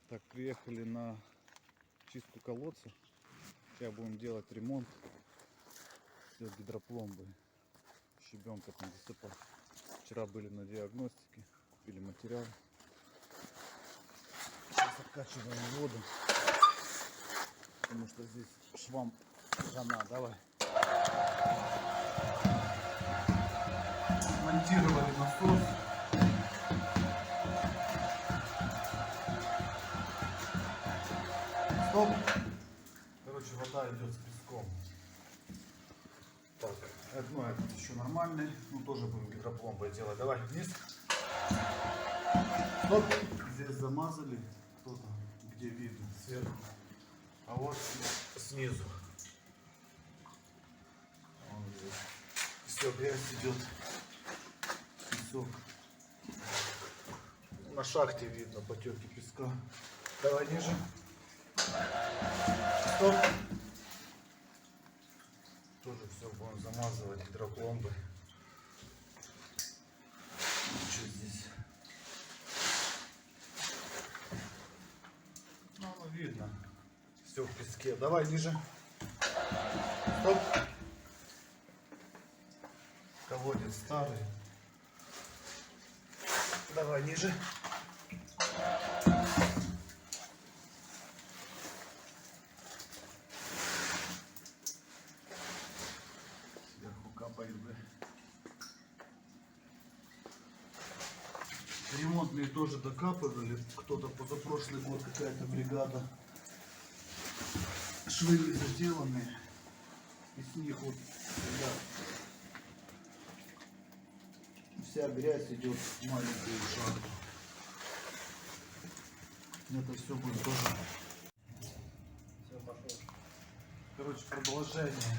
Так, приехали на чистку колодца. Сейчас будем делать ремонт. Все гидропломбы. Щебенка там засыпать. Вчера были на диагностике, купили материал. Сейчас откачиваем воду, потому что здесь швам хана. Давай. Монтировали насос. Стоп. Короче, вода идет с песком. Так, одно это еще нормальный. Ну тоже будем гидропломбой делать. Давай вниз. Стоп. Здесь замазали. Кто-то, где видно, сверху. А вот снизу. Вон здесь. Все, грязь идет. Песок. На шахте видно потеки песка. Давай ниже. Стоп. Тоже все будем замазывать гидропломбой. Что здесь? Ну, видно. Все в песке. Давай ниже. Стоп. Колодец старый. Давай ниже. Сверху капает, бля. Ремонтные тоже докапывали. Кто-то позапрошлый год, какая-то бригада. Швы не заделанные. И с них вот вся грязь идет в маленькую шахту. Это все будет тоже. Все, пошел. Короче, продолжение.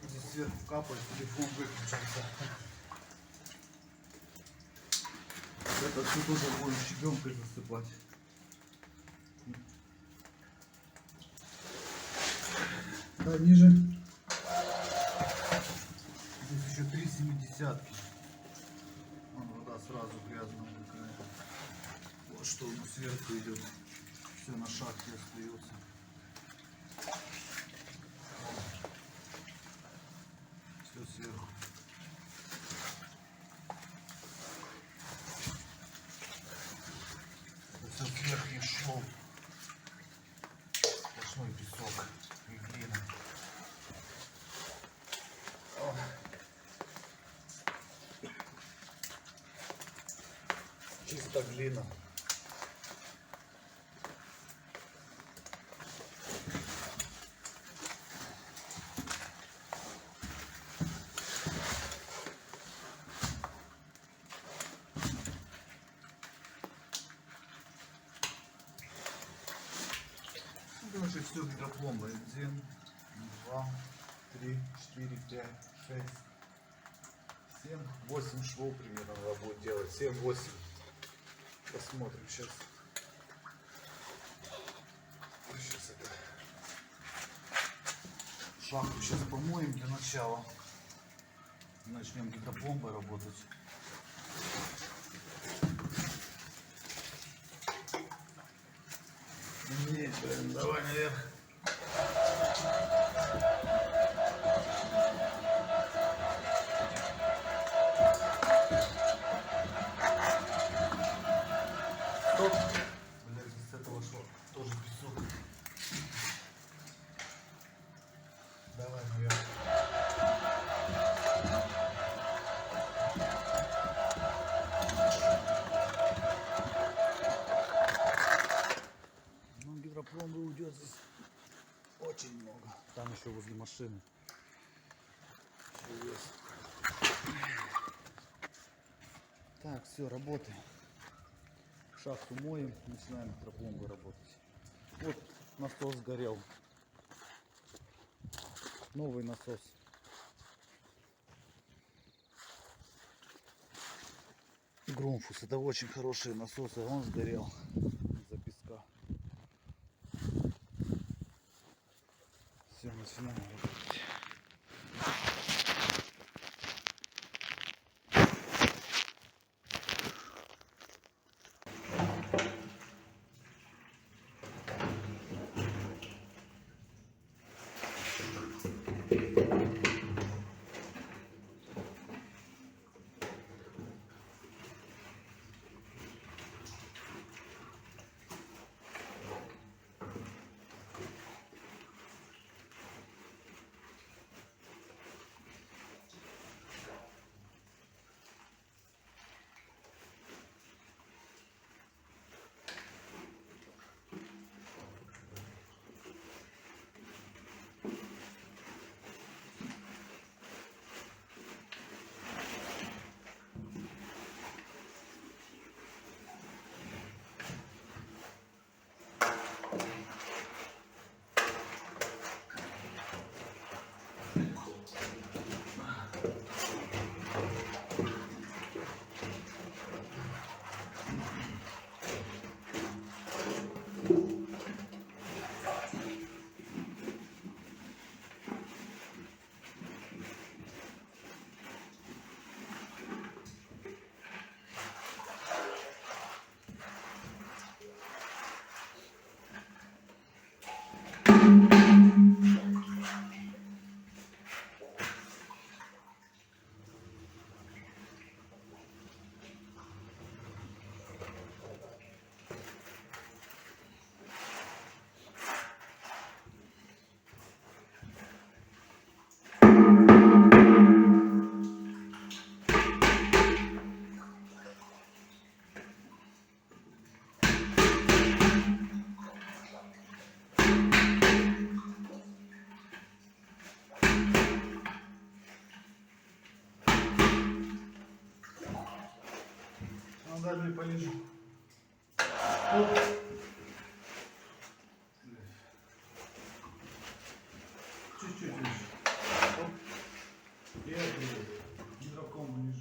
Здесь сверху капает, телефон выключился. Это все тоже будем щебенкой засыпать. Да, ниже. Здесь еще 3 семидесятки. Вон вода сразу грязная такая. Вот что сверху идет. Все на шахте остается. Все сверху. Это все сверху шел. Сплошной песок и глина. Чисто глина. Короче, все гидропломбы. 1, 2, 3, 4, 5, 6, 7, 8 швов примерно надо будет делать. 7-8. Посмотрим сейчас. Сейчас это шахту сейчас помоем для начала. Начнем гидропломбой работать. Нет, блин, давай наверх. Стоп. Блядь, с этого шло. Тоже песок. Давай наверх. Ну, гидропломбы уйдет здесь очень много. Там еще возле машины. Еще есть. Так, все, работаем. Шахту моем, начинаем гидропломбой работать. Вот насос сгорел. Новый насос. Грумфус, это очень хорошие насосы, он сгорел из-за песка. Все, начинаем работать. стороны полежу. Оп. Чуть-чуть выше. Оп. И отберу. Гидроком лежу.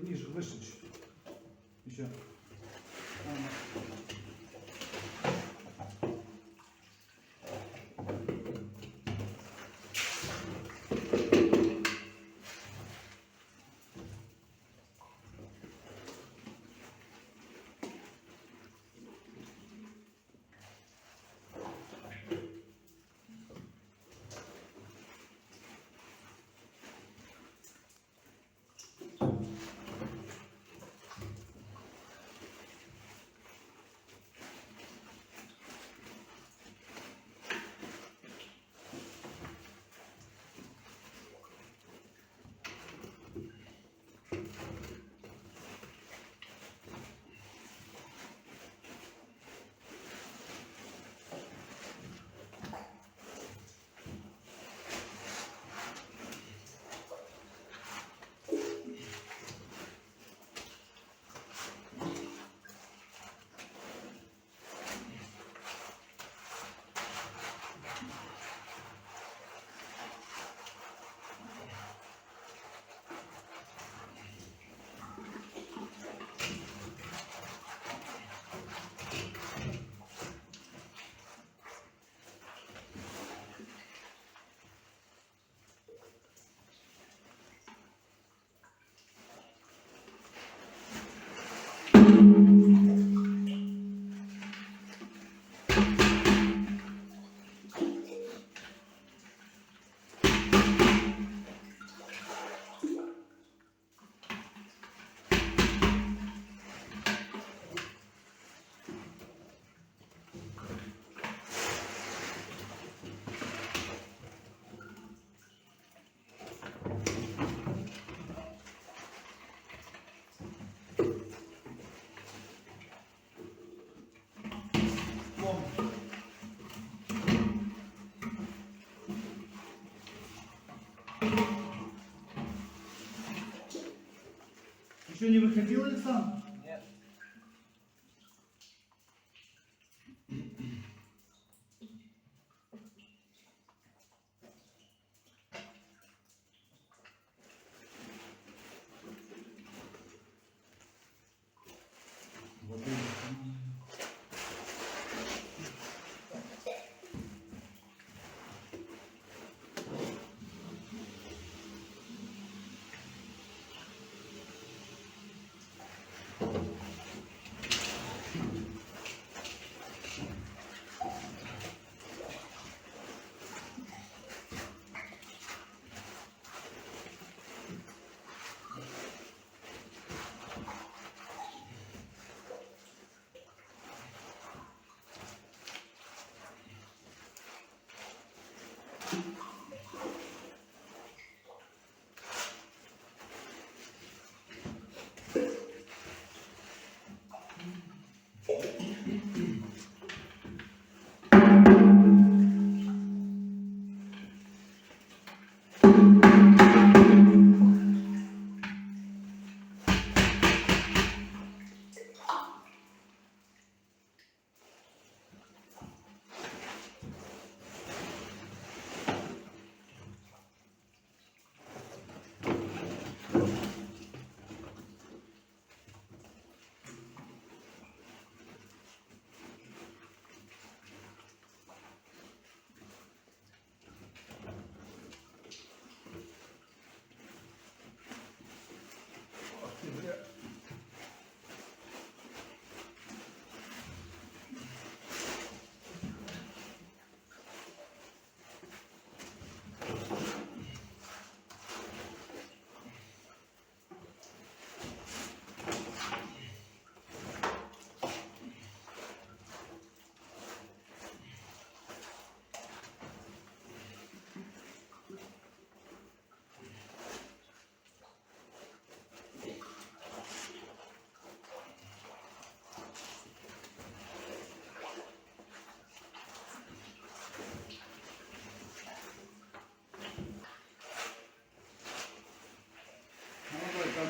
Ниже, выше чуть. Еще. Еще не выходил, Александр? Нет.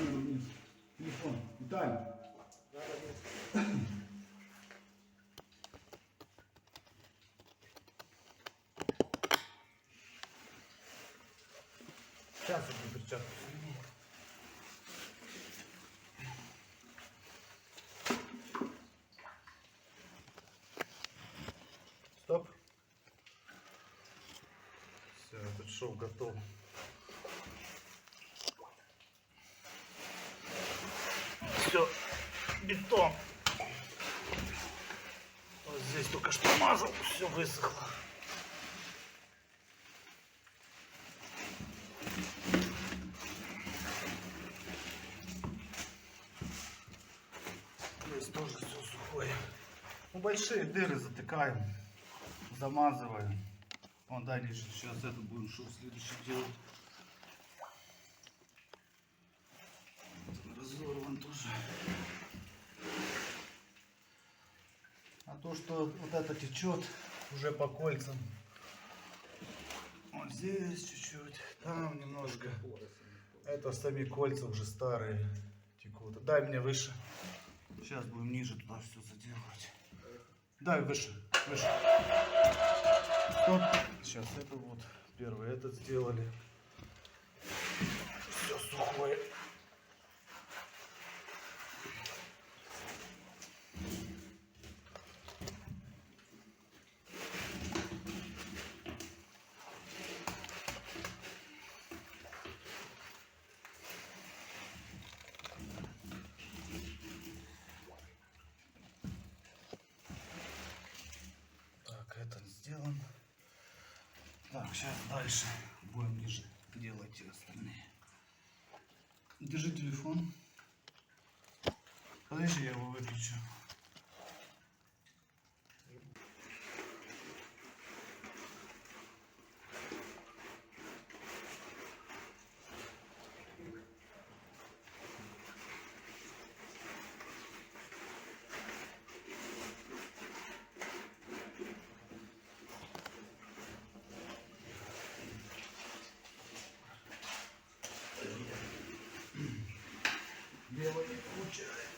камеру вниз. Телефон. Виталий. Сейчас я перчатку сниму. Стоп. Все, этот шов готов. Все, бетон. Вот здесь только что мазал, все высохло. Здесь тоже все сухое. Ну, большие дыры затыкаем, замазываем. Вон дальше сейчас это будем шов следующий делать. Разорван тоже. А то, что вот это течет уже по кольцам. Вот здесь чуть-чуть, там немножко. Это сами кольца уже старые текут. Дай мне выше. Сейчас будем ниже туда все заделывать. Дай выше, выше. Стоп. Сейчас это вот первый этот сделали. Все сухое. Сделан. Так, сейчас дальше будем ниже делать те остальные. Держи телефон. Подожди, я его выключу. Дело не получается.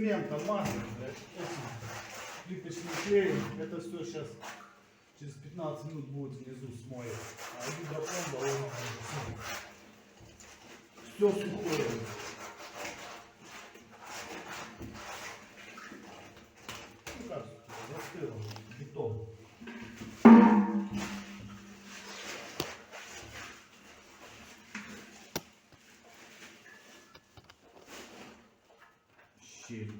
цементом маслом, этим плиточным клеем. Это все сейчас через 15 минут будет внизу смоет. А гидропломба все сухое. Ну как, застыло, бетон. Щель.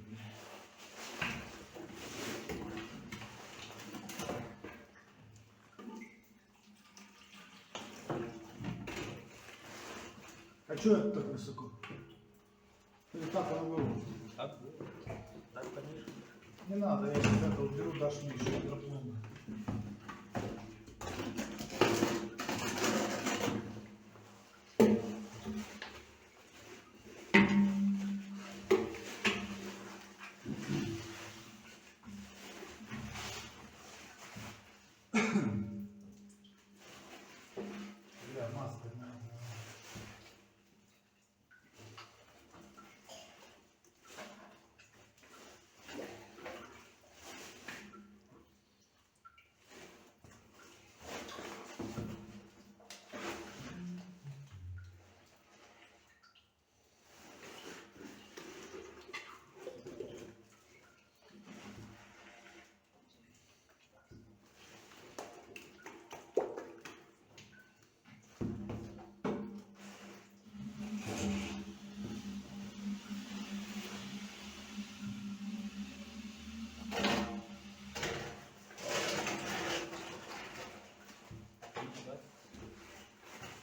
А что это так высоко? Или так оно было? Так, так, конечно. Не надо, я сейчас это уберу, дашь мне еще гидропломбы. Бля, маска надо.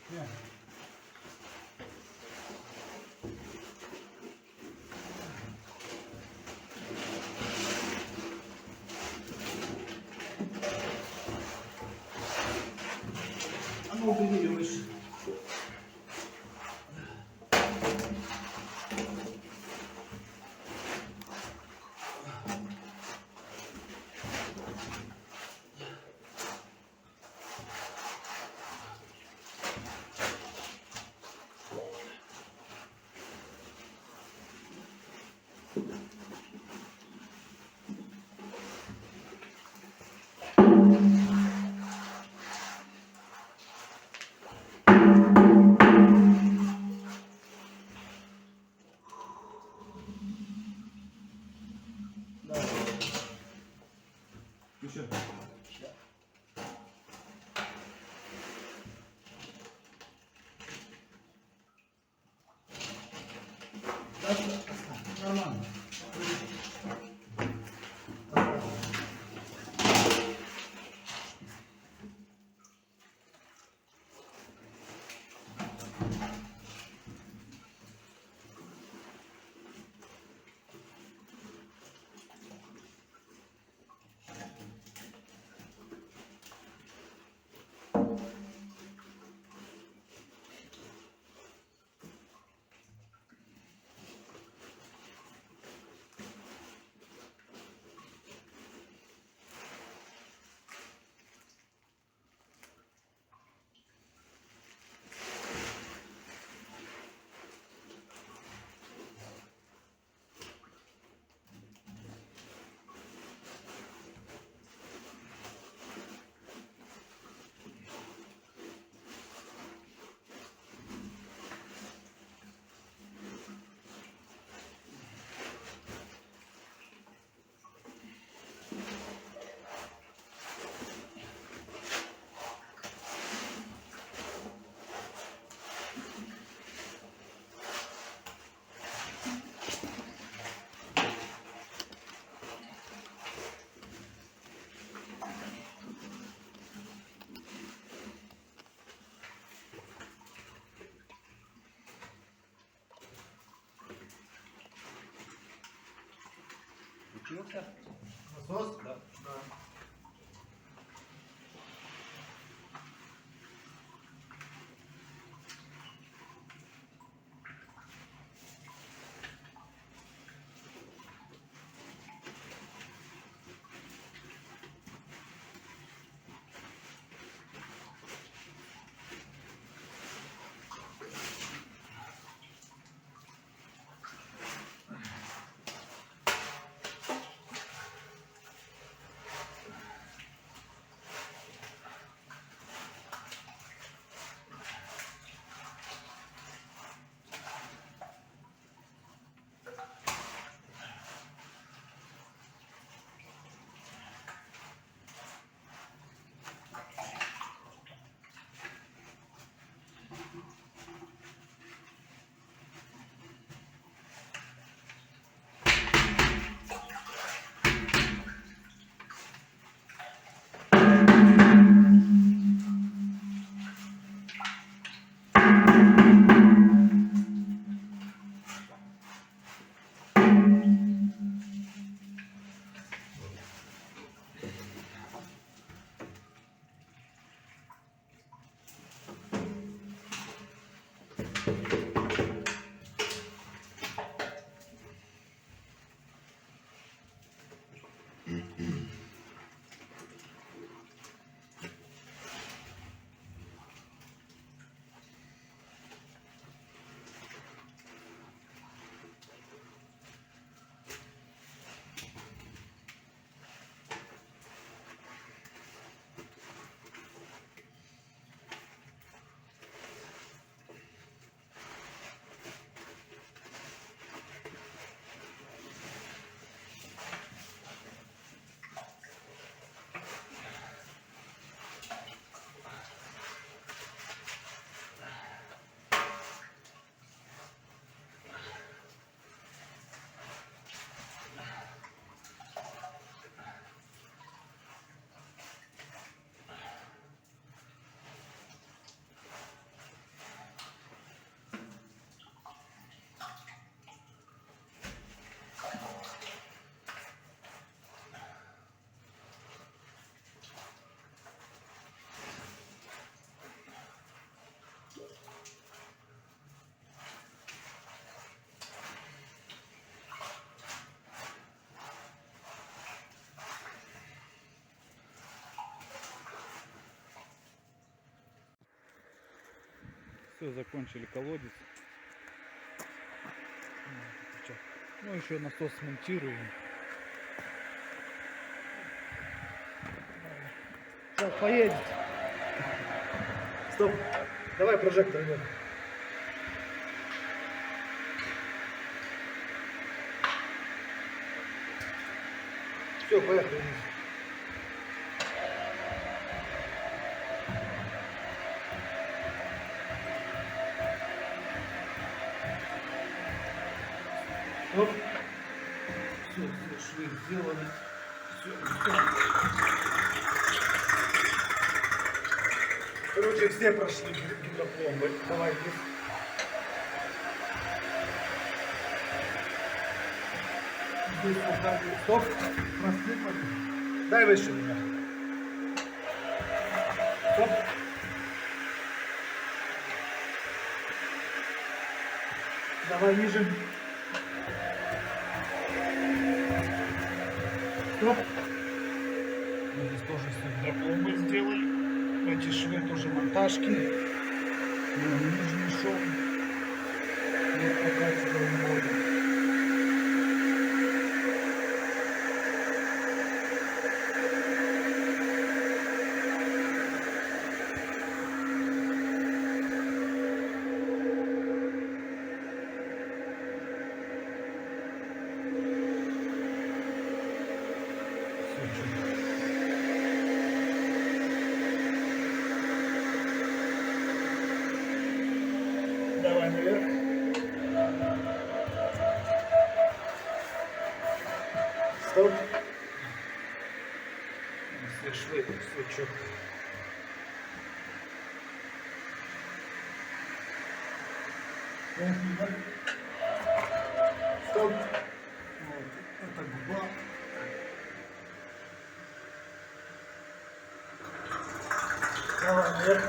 Не. А ну убери ее выше. Да. Еще. Да, нормально. Включился? Насос? Да. Да. Все, закончили колодец. Ну, еще насос смонтируем. Сейчас поедет. Стоп. Давай прожектор вверх. Все, поехали вниз. Оп. Все, швы сделаны. Все. Короче, все прошли гидропломбы. Давай вниз. Здесь поставили. Стоп. Просыпали. Дай выше меня. Стоп. Давай ниже. Стоп. Мы здесь тоже все гидропломбы сделали. Эти швы тоже монтажки. Нижний шов. Вот прокачиваем воду. Давай наверх. Стоп. Все швы, все четко. Стоп. Вот. Это губа. Давай наверх.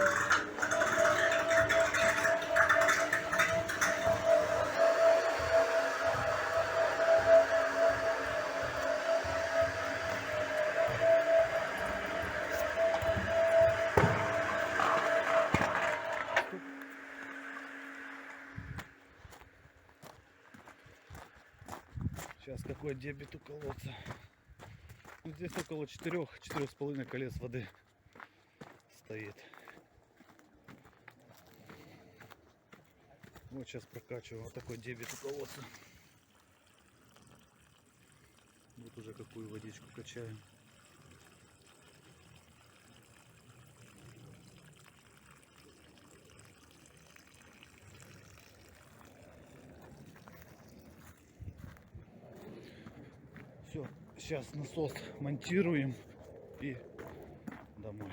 Сейчас какой дебит у колодца. Ну, здесь около 4-4,5 колец воды стоит. Вот сейчас прокачиваю. Вот такой дебит у колодца. Вот уже какую водичку качаем. Все, сейчас насос монтируем и домой.